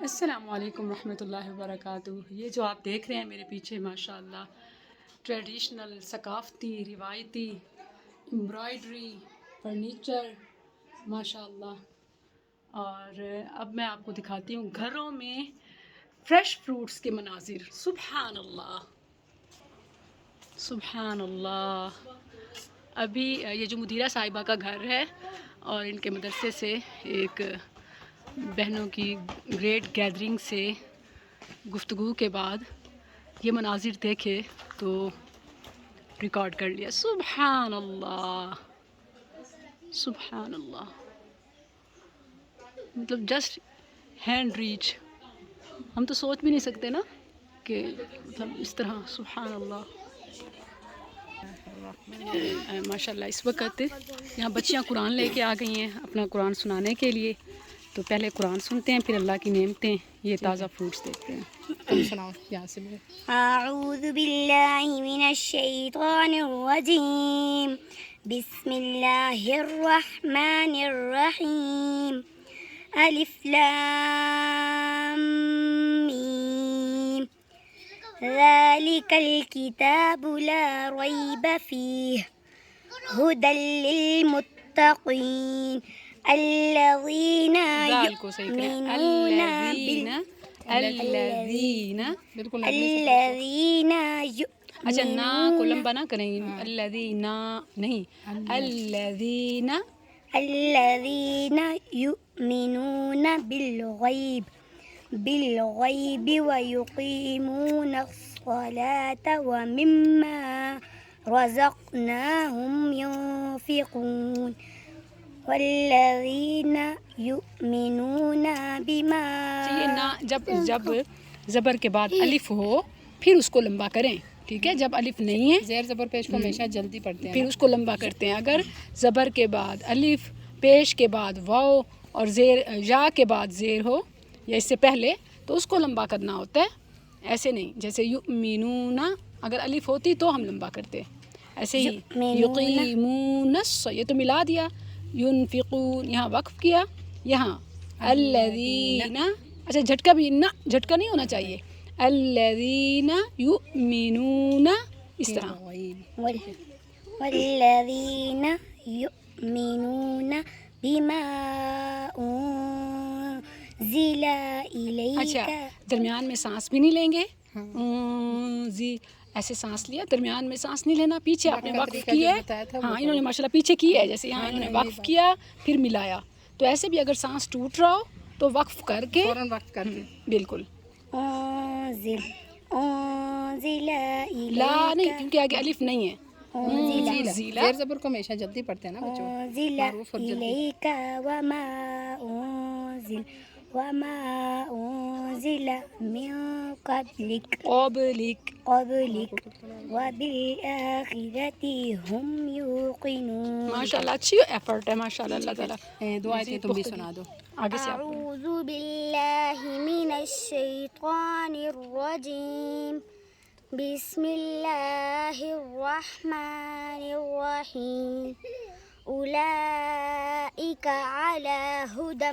السلام علیکم ورحمۃ اللہ وبرکاتہ۔ یہ جو آپ دیکھ رہے ہیں میرے پیچھے ماشاء اللہ ٹریڈیشنل ثقافتی روایتی امبرائڈری فرنیچر ماشاء اللہ، اور اب میں آپ کو دکھاتی ہوں گھروں میں فریش فروٹس کے مناظر۔ سبحان اللہ سبحان اللہ۔ ابھی یہ جو مدیرہ صاحبہ کا گھر ہے اور ان کے مدرسے سے ایک بہنوں کی گریٹ گیدرنگ سے گفتگو کے بعد یہ مناظر دیکھے تو ریکارڈ کر لیا۔ سبحان اللہ سبحان اللہ، مطلب جسٹ ہینڈ ریچ، ہم تو سوچ بھی نہیں سکتے نا کہ مطلب اس طرح۔ سبحان اللہ ماشاء اللہ۔ اس وقت یہاں بچیاں قرآن لے کے آ گئی ہیں اپنا قرآن سنانے کے لیے، تو پہلے قرآن سنتے ہیں پھر اللہ کی نعمتیں، یہ تازہ فروٹس دیکھتے ہیں۔ تم سناؤ یہاں سے بھی۔ أعوذ بالله من الشيطان الرجيم بسم الله الرحمن الرحيم ألف لام ميم ذلك الكتاب لا ريب فيه هدى للمتقين الذين ذال کو صحیح کریں، يؤمنون الذین بالکل الذين اچھا نا کو لمبا نہ کریں، الذین نہیں، الذین الذين يؤمنون بالغيب ويقيمون الصلاة ومما رزقناهم ينفقون والذين يؤمنون بما یہ نا جب زبر کے بعد الف ہو پھر اس کو لمبا کریں، ٹھیک ہے؟ جب الف نہیں ہے زیر زبر پیش کو ہمیشہ جلدی پڑھتے ہیں پھر اس کو لمبا کرتے ہیں۔ اگر زبر کے بعد الف، پیش کے بعد واو اور زیر یا کے بعد زیر ہو یا اس سے پہلے تو اس کو لمبا کرنا ہوتا ہے، ایسے نہیں۔ جیسے یؤمنون اگر الف ہوتی تو ہم لمبا کرتے، ایسے ہی یقیمون یہ تو ملا دیا، ينفقون یہاں وقف کیا، یہاں الذین اچھا جھٹکا بھی نہ، جھٹکا نہیں ہونا چاہیے، الذین یؤمنون اس طرح۔ والذين يؤمنون بما أنزل اچھا إليك درمیان میں سانس بھی نہیں لیں گے، ایسے سانس لیا، درمیان میں سانس نہیں لینا، پیچھے آپ نے وقف کیا ہے، ہاں انہوں نے ماشاءاللہ پیچھے کیا ہے، جیسے یہاں انہوں نے وقف کیا پھر ملایا، تو ایسے بھی اگر سانس ٹوٹ رہا ہو تو وقف کر کے فوراً وقت کر کے بالکل۔ أنزل لا نہیں إليك کیونکہ آگے الف نہیں ہے، زیر زبر کو ہمیشہ جلدی پڑھتے ہیں نا بچوں، أنزل معروف اور جلدی۔ إليك وما أنزل من قبلك وبالآخرة هم يوقنون۔ ماشاء اللہ اچھی ایفرٹ ہے ماشاء اللہ، اللہ تعالیٰ۔ دو آیتیں تم بھی سنا دو۔ آگے سے آپ أعوذ بالله من الشيطان الرجيم بسم الله الرحمن الرحيم أولئك على هدى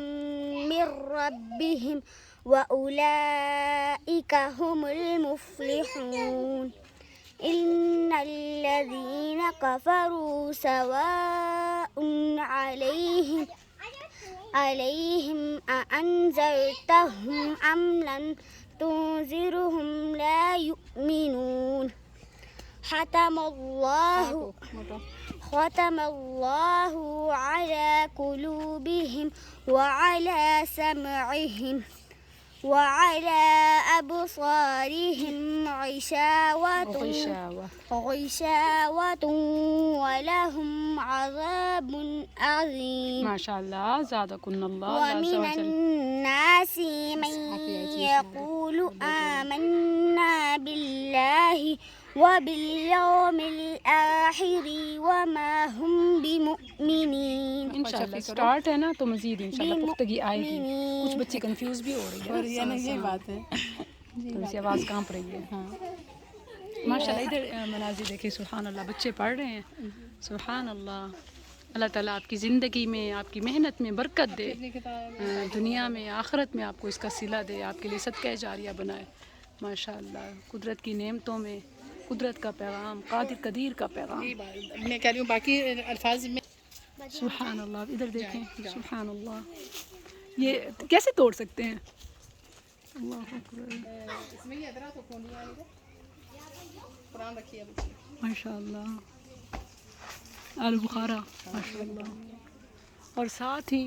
من ربهم وأولئك هم المفلحون إن الذين كفروا سواء عليهم أأنذرتهم أم لم تنذرهم لا يؤمنون ختم الله على قلوبهم وعلى سمعهم وعلى أبصارهم غشاوة ولهم عذاب عظيم۔ ماشاء اللہ زادکن اللہ ومن الناس من يقول آمنا بالله وباليوم الآخر وما هم بمؤمنين۔ انشاءاللہ سٹارٹ ہے نا تو مزید انشاءاللہ پختگی آئے گی، کچھ بچے کنفیوز بھی ہو رہی اور ہے، یہ نا یہ بات ہے، تھوڑی سی آواز کانپ رہی ہے۔ ہاں ماشاء اللہ ادھر مناظر دیکھیں، سبحان اللہ، بچے پڑھ رہے ہیں، سبحان اللہ۔ اللہ تعالیٰ آپ کی زندگی میں آپ کی محنت میں برکت دے، اپنی کتاب دنیا میں آخرت میں آپ کو اس کا صلہ دے، آپ کے لیے صدقہ جاریہ بنائے ماشاء اللہ. قدرت کی نعمتوں میں قدرت کا پیغام، قادر قدیر کا پیغام. میں کہہ رہی ہوں باقی الفاظ میں سبحان اللہ. ادھر دیکھیں سبحان اللہ، یہ کیسے توڑ سکتے ہیں؟ اللہ اکبر اس میں یہ ادرا تو کون نہیں آئے قرآن رکھیے بچے ماشاء اللہ. البخارا ماشاء اللہ. اور ساتھ ہی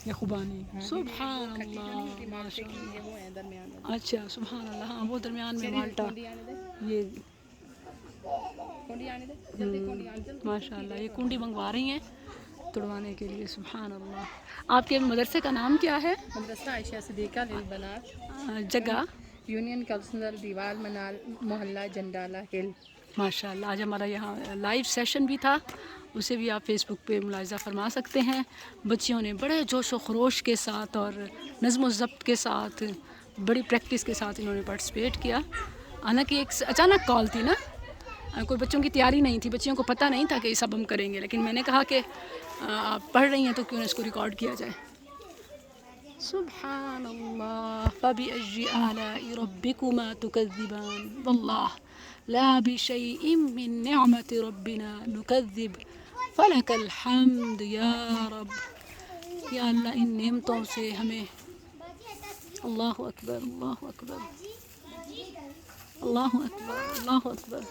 یہ خوبانی سبحان اللہ ماشاء اللہ. یہ وہ ہیں درمیان میں اچھا سبحان اللہ. ہاں وہ درمیان میں مالٹا، یہ کونڈی آنے دے جلدی کونڈی آنے دے ماشاء اللہ. یہ کنڈی منگوا رہی ہیں توڑوانے کے لیے. سبحان اللہ. آپ کے مدرسے کا نام کیا ہے؟ مدرسہ عائشہ صدیقہ للبنات، جگہ یونین کلسنر دیوال منال، محلہ جنڈالہ ہل. ماشاء اللہ. آج ہمارا یہاں لائیو سیشن بھی تھا، اسے بھی آپ فیس بک پہ ملاحظہ فرما سکتے ہیں. بچیوں نے بڑے جوش و خروش کے ساتھ اور نظم و ضبط کے ساتھ، بڑی پریکٹس کے ساتھ انہوں نے پارٹیسپیٹ کیا. حالانکہ ایک اچانک کال تھی نا، کوئی بچوں کی تیاری نہیں تھی، بچیوں کو پتہ نہیں تھا کہ یہ سب ہم کریں گے، لیکن میں نے کہا کہ آپ پڑھ رہی ہیں تو کیوں نہ اس کو ریکارڈ کیا جائے. سبحان اللہ. فبأي آلاء ربكما تكذبان والله لا بشيء من نعمة ربنا نكذب فلك الحمد یا رب. یا اللہ ان نعمتوں سے ہمیں. اللہ اکبر اللہ اکبر اللہ اکبر اللہ اکبر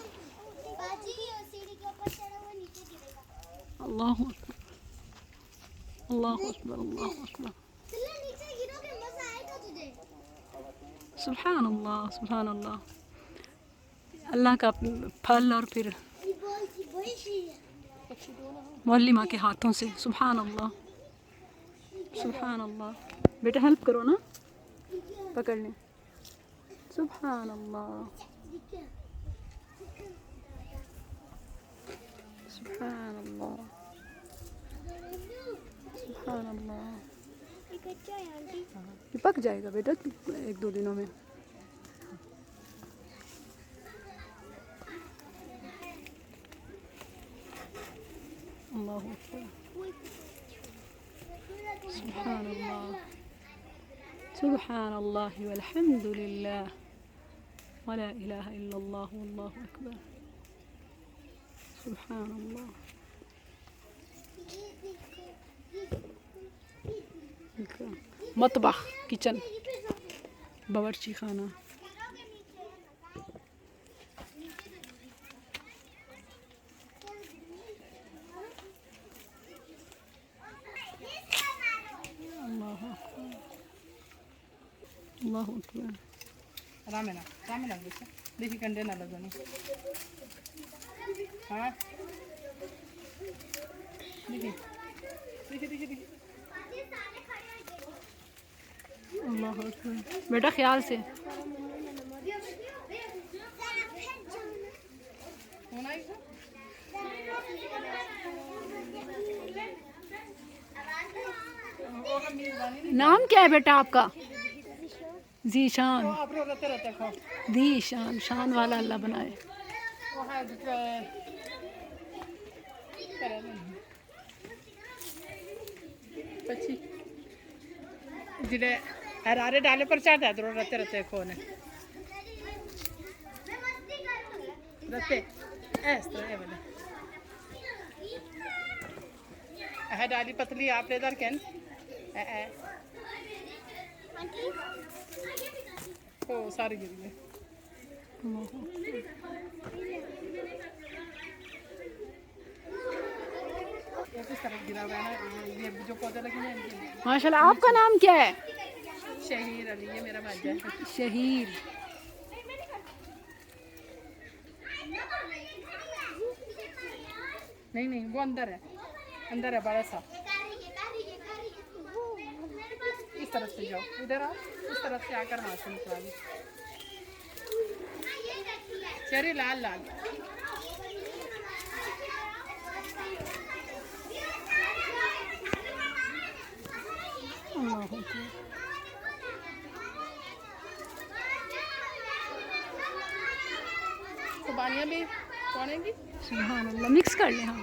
اللہ اکبر اللہ اکبر اللہ اکبر. سبحان اللہ سبحان اللہ. اللہ کا پھل اور پھر معلمہ کے ہاتھوں سے. سبحان اللہ سبحان اللہ. بیٹا ہیلپ کرو نا، پکڑ لیں. سبحان اللہ سبحان اللہ سبحان اللہ. یہ پک جائے گا بیٹا ایک دو دنوں میں. اللہ اکبر سبحان اللہ سبحان اللہ والحمد للہ ولا الہ الا اللہ واللہ اکبر. سبحان اللہ. مطبخ کچن باورچی خانہ. اللہ اکبر اللہ اکبر. آرام ہے نا بچے دیکھیے کنڈے نہ لگانے. ہاں دیکھیے دیکھیے دیکھیے دیکھیے. اللہ اکبر. بیٹا خیال سے. ہونا ہی نام کیا ہے بیٹا آپ کا؟ ذیشان. آپ لوگ رہتے رہتے کھاؤ. ذیشان، شان والا اللہ بنائے. وہ ہے بچی جنہیں ہرارے ڈالے پر چاہتا ہے تو رہتے رہتے کھونے رہتے ایسا ہے بنا ہے ڈالی پتلی آپ ادھر کہن او ساری گری ہے. کس طرح گرا ہوا ہے نا یہ جو پودے لگے ہیں. ماشاء اللہ. آپ کا نام کیا ہے؟ شہیر علی ہے میرا بھائی. شہیر. نہیں وہ اندر ہے بڑا سا. اس طرف سے جاؤ ادھر آؤ اس طرف سے آ کر ہاتھ سے نکلا لی. چری لال اللہ اکبر. قربانیاں بھی توڑیں گی. سبحان اللہ. مکس کر لیں. ہاں